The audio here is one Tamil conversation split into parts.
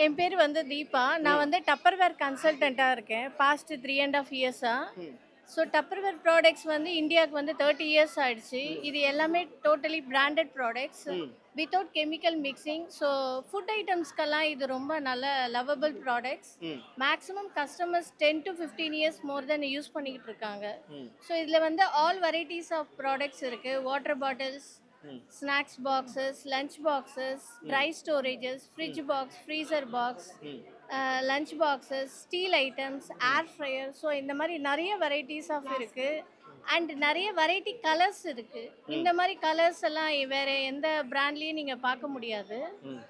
என் பேர் வந்து தீபா. நான் வந்து டப்பர்வேர் கன்சல்டன்ட்டா இருக்கேன். பாஸ்ட் 3 1/2 இயர்ஸா. ம். ஸோ டப்பர்வேர் ப்ராடக்ட்ஸ் வந்து இந்தியாவுக்கு வந்து 30 இயர்ஸ் ஆயிடுச்சு. இது எல்லாமே டோட்டலி பிராண்டட் ப்ராடக்ட்ஸ். ம். Without chemical mixing. So food ஐட்டம்ஸ்க்கெல்லாம் இது ரொம்ப நல்ல லவபிள் ப்ராடக்ட்ஸ். ம். Maximum customers 10 to 15 years more then use பண்ணிக்கிட்டு இருக்காங்க. ம். ஸோ இதில் வந்து ஆல் வெரைட்டிஸ் ஆஃப் ப்ராடக்ட்ஸ் இருக்குது. வாட்டர் பாட்டில்ஸ், ம். Snacks boxes, lunch boxes, dry storages, fridge box, freezer box, ம். Lunch boxes, steel items, air fryer. So இந்த மாதிரி நிறைய வெரைட்டிஸ் ஆஃப் இருக்குது. அண்ட் நிறைய வெரைட்டி கலர்ஸ் இருக்குது. இந்த மாதிரி கலர்ஸ் எல்லாம் வேறு எந்த பிராண்ட்லேயும் நீங்கள் பார்க்க முடியாது. ம்.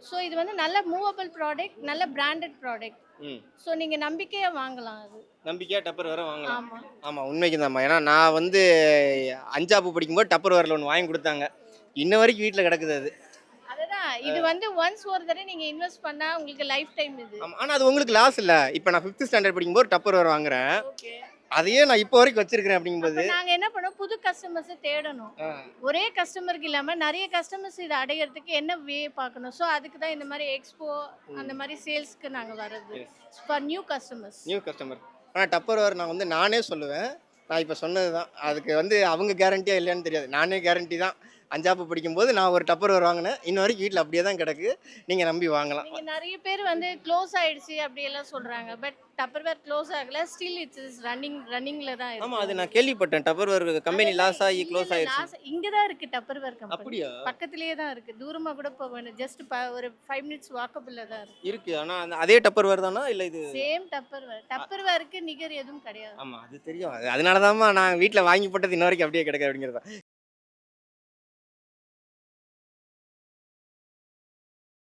ஸோ இது வந்து நல்ல மூவபிள் ப்ராடக்ட், நல்ல பிராண்டட் ப்ராடக்ட். ம். ஸோ நீங்கள் நம்பிக்கையாக வாங்கலாம் அது. நம்பிக்கையா டப்பர் வேற வாங்கலாம். ஆமாம். ஆமாம், உண்மைக்கு தான்மா. ஏன்னா நான் வந்து 5ஆப்பு படிக்கும்போது டப்பர் வேரில் ஒன்று வாங்கி கொடுத்தாங்க. இன்ன வரைக்கும் வீட்டில் கிடக்குது அது. அதுதான் இது வந்து ஒன்ஸ் ஒரு தடவை நீங்கள் இன்வெஸ்ட் பண்ணால் உங்களுக்கு லைஃப் டைம் இது. ஆமாம், ஆனால் அது உங்களுக்கு லாஸ் இல்லை. இப்போ நான் 5th ஸ்டாண்டர்ட் படிக்கும்போது டப்பர் வேர் வாங்குறேன். ஓகே. அதையே நான் இப்போ வரைக்கும் வச்சிருக்கிறேன். அப்படிங்கும்போது நாங்க என்ன பண்ணோம், புது கஸ்டமர்ஸை தேடணும். ஒரே கஸ்டமருக்கு இல்லாம நிறைய கஸ்டமர்ஸ் இதை அடையிறதுக்கு என்ன வே பார்க்கணும். ஸோ அதுக்கு தான் இந்த மாதிரி எக்ஸ்போ அந்த மாதிரி சேல்ஸ்க்கு நாங்க வர்றது for new customers. New customer. ஆனால் டப்பர் வேர் நான் வந்து நானே சொல்லுவேன். நான் இப்போ சொன்னது தான். அதுக்கு வந்து அவங்க கேரண்டியா இல்லையான்னு தெரியாது. நானே கேரண்டி தான். 5ஆப்பு படிக்கும்போது நான் ஒரு டப்பர் வேர் வாங்கினேன். இன்ன வரைக்கும் வீட்டில் அப்படியே தான் கிடக்கு. நீங்கள் நம்பி வாங்கலாம். நீங்க நிறைய பேர் வந்து க்ளோஸ் ஆயிடுச்சு அப்படி எல்லாம் சொல்றாங்க. பட் டப்பர்வேர் க்ளோஸ் ஆகல, ஸ்டில் இட்ஸ் ரன்னிங்ல தான் இருக்கு. ஆமாம், அது நான் கேள்விப்பட்டேன். டப்பர் வேர் கம்பெனி லாஸ் ஆகி க்ளோஸ் ஆயிடுச்சு. இங்க தான் இருக்கு டப்பர்வேர் கம்பெனி. அப்படியா? பக்கத்திலேயே தான் இருக்கு. தூரமா கூட போக வேண்டாம். ஜஸ்ட் ஒரு 5 minutes வாக்கபிள்ல தான் இருக்கு. இருக்கு. ஆனால் அதே டப்பர் வேர் தானா இல்லை இது? சேம் டப்பர்வேருக்கு நிகர் எதுவும் கிடையாது. ஆமாம், அது தெரியும். அதனால தான்மா நான் வீட்டில் வாங்கி போட்டது இன்ன வரைக்கும் அப்படியே கிடக்கு அப்படிங்கிறது தான்.